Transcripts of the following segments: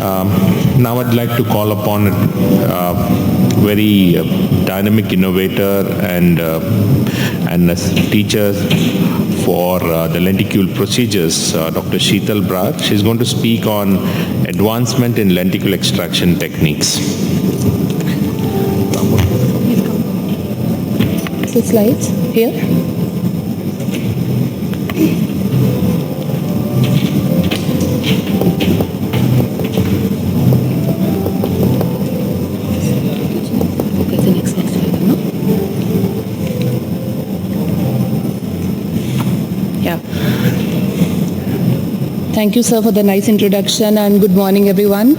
Now I'd like to call upon a very dynamic innovator and a teacher for the lenticule procedures, Dr. Sheetal Brar. She's going to speak on advancement in lenticule extraction techniques. The slides here. Thank you, sir, for the nice introduction, and good morning, everyone.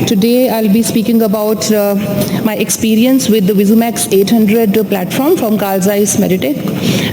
Today, I'll be speaking about my experience with the Visumax 800 platform from Carl Zeiss Meditech.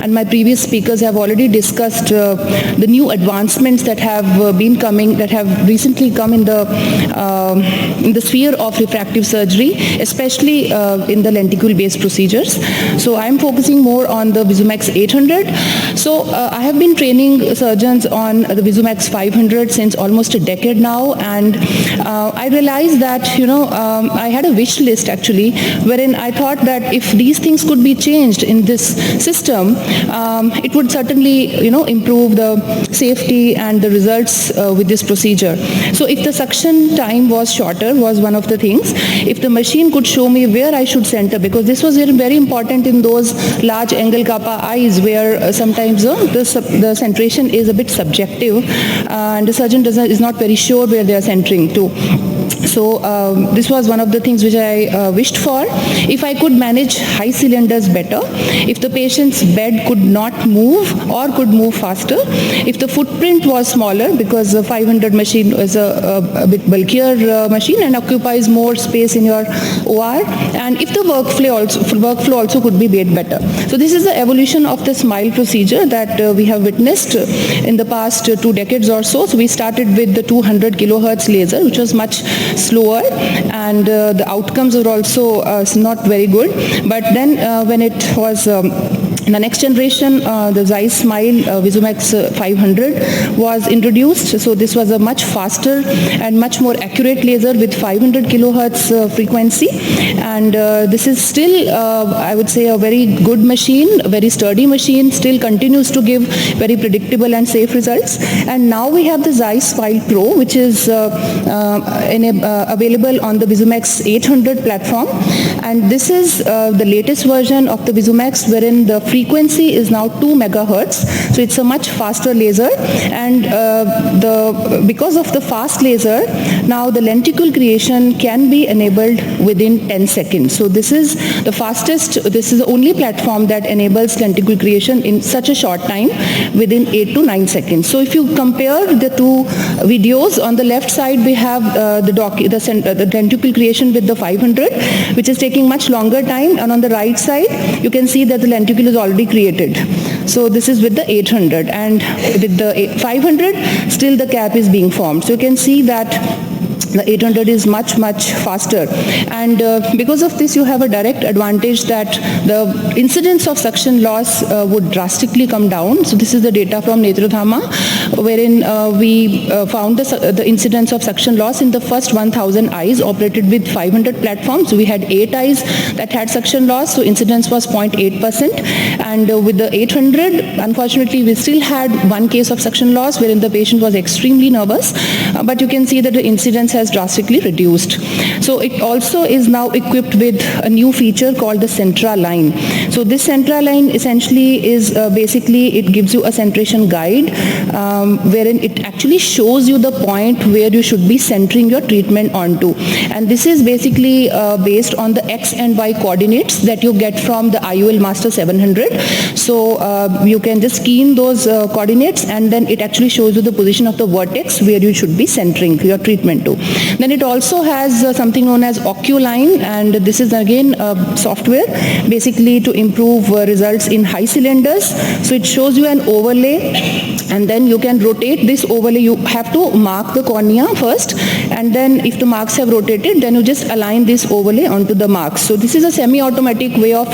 And my previous speakers have already discussed the new advancements that have been coming, that have recently come in the sphere of refractive surgery, especially in the lenticule-based procedures. So I'm focusing more on the Visumax 800. So I have been training surgeons on the Visumax 500 since almost a decade now, and I realized that, I had a wish list actually, wherein I thought that if these things could be changed in this system, it would certainly, improve the safety and the results with this procedure. So if the suction time was shorter was one of the things. If the machine could show me where I should center, because this was very important in those large angle kappa eyes where sometimes the centration is a bit subjective and the surgeon is not very sure where they are centering to. So this was one of the things which I wished for. If I could manage high cylinders better, if the patient's bed could not move or could move faster, if the footprint was smaller, because the 500 machine is a bit bulkier machine and occupies more space in your OR, and if the workflow also could be made better. So this is the evolution of the SMILE procedure that we have witnessed in the past 2 decades or so. So we started with the 200 kilohertz laser, which was much slower, and the outcomes were also not very good. But then when it was in the next generation, the Zeiss SMILE Visumax 500 was introduced. So this was a much faster and much more accurate laser with 500 kilohertz frequency. And this is still, I would say, a very good machine, a very sturdy machine, still continues to give very predictable and safe results. And now we have the Zeiss SMILE Pro, which is available on the Visumax 800 platform. And this is the latest version of the Visumax, wherein the frequency is now 2 megahertz. So it's a much faster laser. And because of the fast laser, now the lenticule creation can be enabled within 10 seconds. So this is the fastest, this is the only platform that enables lenticule creation in such a short time, within 8 to 9 seconds. So if you compare the two videos, on the left side we have the lenticule creation with the 500, which is taking much longer time, and on the right side you can see that the lenticule is already created. So this is with the 800, and with the 500 still the cap is being formed. So you can see that the 800 is much faster, and because of this you have a direct advantage that the incidence of suction loss would drastically come down. So this is the data from Netrodhama, wherein we found the incidence of suction loss in the first 1000 eyes operated with 500 platforms. So we had 8 eyes that had suction loss, so incidence was 0.8%, and with the 800, unfortunately we still had 1 case of suction loss wherein the patient was extremely nervous, but you can see that the incidence has drastically reduced. So it also is now equipped with a new feature called the Centra line. So this Centra line essentially is basically it gives you a centration guide wherein it actually shows you the point where you should be centering your treatment onto. And this is basically based on the X and Y coordinates that you get from the IOL Master 700. So you can just key in those coordinates, and then it actually shows you the position of the vertex where you should be centering your treatment to. Then it also has something known as OcuLine, and this is again software basically to improve results in high cylinders. So it shows you an overlay, and then you can rotate this overlay. You have to mark the cornea first, and then if the marks have rotated, then you just align this overlay onto the marks. So this is a semi-automatic way of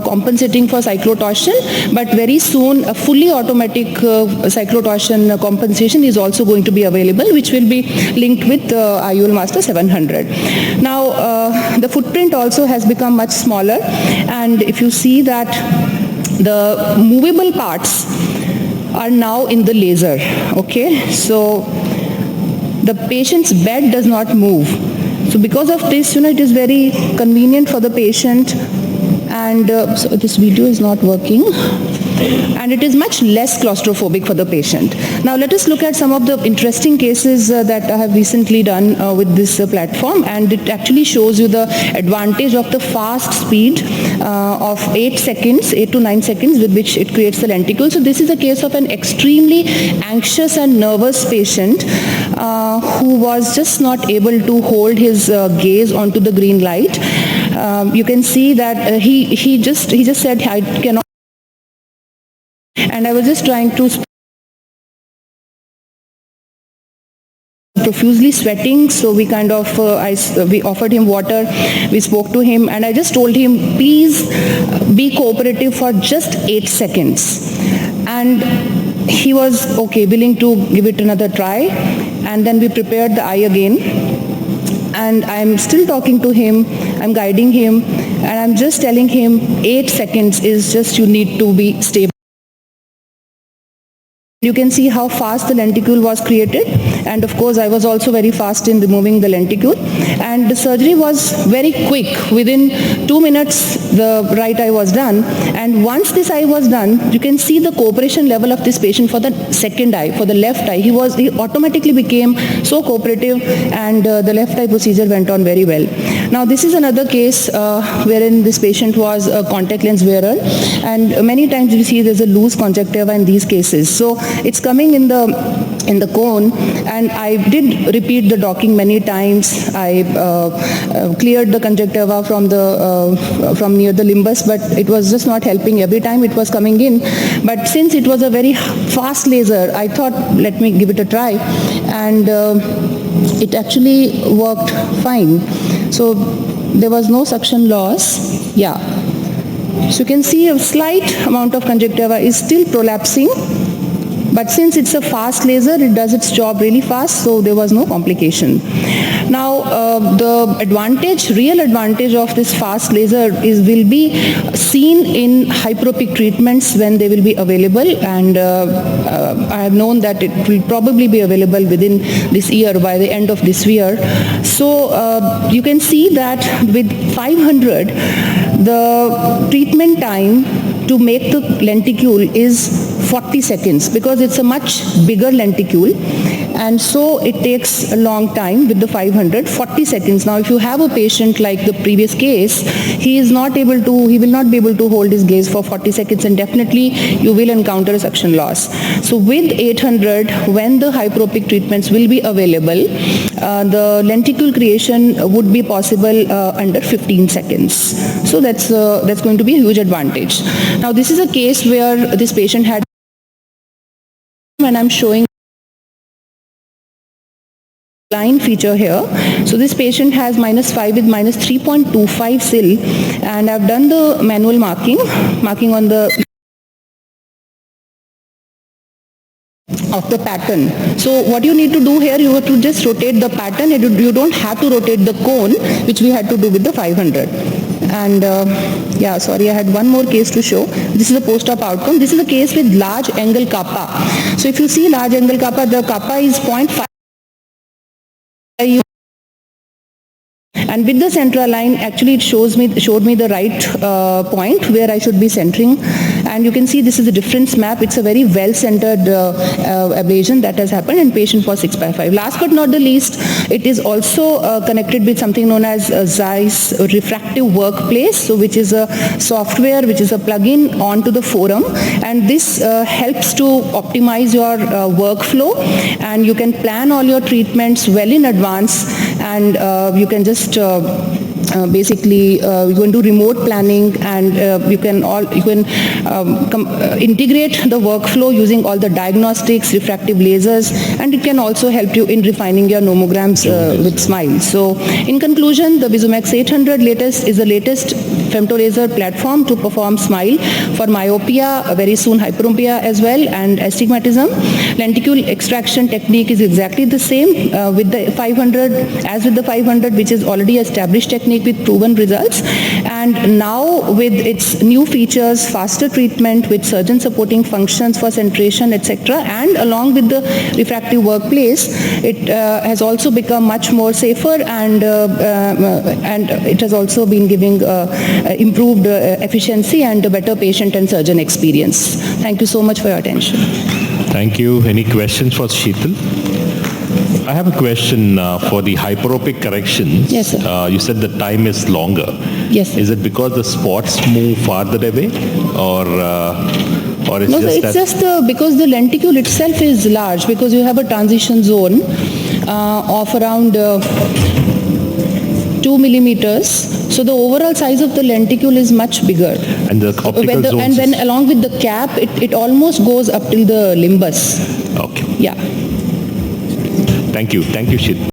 compensating for cyclotorsion, but very soon a fully automatic cyclotorsion compensation is also going to be available, which will be linked with IUL Master 700. Now the footprint also has become much smaller, and if you see that the movable parts are now in the laser, okay? So the patient's bed does not move. So because of this, it is very convenient for the patient, and so this video is not working, and it is much less claustrophobic for the patient. Now let us look at some of the interesting cases that I have recently done with this platform, and it actually shows you the advantage of the fast speed of 8 to 9 seconds with which it creates the lenticule. So this is a case of an extremely anxious and nervous patient who was just not able to hold his gaze onto the green light. You can see that he just said, I cannot, and I was just trying to profusely sweating, so we kind of we offered him water, we spoke to him, and I just told him, please be cooperative for just 8 seconds, and he was okay, willing to give it another try. And then we prepared the eye again, and I'm still talking to him, I'm guiding him, and I'm just telling him 8 seconds is just, you need to be stable. You can see how fast the lenticule was created, and of course I was also very fast in removing the lenticule, and the surgery was very quick. Within 2 minutes the right eye was done, and once this eye was done, you can see the cooperation level of this patient for the second eye, for the left eye. He automatically became so cooperative, and the left eye procedure went on very well. Now this is another case wherein this patient was a contact lens wearer, and many times you see there's a loose conjunctiva in these cases. So it's coming in the cone, and I did repeat the docking many times. I cleared the conjunctiva from near the limbus, but it was just not helping. Every time it was coming in, but since it was a very fast laser, I thought, let me give it a try, and it actually worked fine. So there was no suction loss. Yeah. So you can see a slight amount of conjunctiva is still prolapsing, but since it's a fast laser, it does its job really fast, so there was no complication. Now the real advantage of this fast laser will be seen in hyperopic treatments when they will be available, and I have known that it will probably be available within this year, by the end of this year. So you can see that with 500, the treatment time to make the lenticule is 40 seconds, because it's a much bigger lenticule, and so it takes a long time with the 500, 40 seconds. Now if you have a patient like the previous case, he will not be able to hold his gaze for 40 seconds, and definitely you will encounter a suction loss. So with 800, when the hyperopic treatments will be available, the lenticule creation would be possible under 15 seconds. So that's going to be a huge advantage. Now this is a case where this patient had, when I'm showing line feature here. So this patient has -5 with -3.25 SIL, and I've done the manual marking on the of the pattern. So what you need to do here, you have to just rotate the pattern. You don't have to rotate the cone, which we had to do with the 500. And yeah, sorry, I had one more case to show. This is a post-op outcome. This is a case with large angle kappa. So if you see large angle kappa, the kappa is 0.5. And with the central line, actually it showed me the right point where I should be centering. And you can see this is a difference map. It's a very well-centered ablation that has happened, and patient was 6/5. Last but not the least, it is also connected with something known as Zeiss Refractive Workplace, so which is a software, which is a plugin onto the forum, and this helps to optimize your workflow, and you can plan all your treatments well in advance, and you can just basically you can do remote planning, and you can integrate the workflow using all the diagnostics, refractive lasers, and it can also help you in refining your nomograms with SMILE. So in conclusion, the VisuMax 800 is the latest femtolaser platform to perform SMILE for myopia, very soon hyperopia as well, and astigmatism. Lenticule extraction technique is exactly the same with the 500 as with the 500, which is already established technique with proven results. And now with its new features, faster treatment with surgeon supporting functions for centration, etc., and along with the refractive workplace, it has also become much more safer, and it has also been giving improved efficiency and a better patient and surgeon experience. Thank you so much for your attention. Thank you. Any questions for Sheetal? I have a question for the hyperopic correction. Yes, sir. You said the time is longer. Yes, sir. Is it because the spots move farther away, or it's No, just it's that? just because the lenticule itself is large, because you have a transition zone of around 2 millimeters. So the overall size of the lenticule is much bigger. And the optical zones. And then along with the cap, it almost goes up till the limbus. Okay. Yeah. Thank you. Thank you, Sheetal.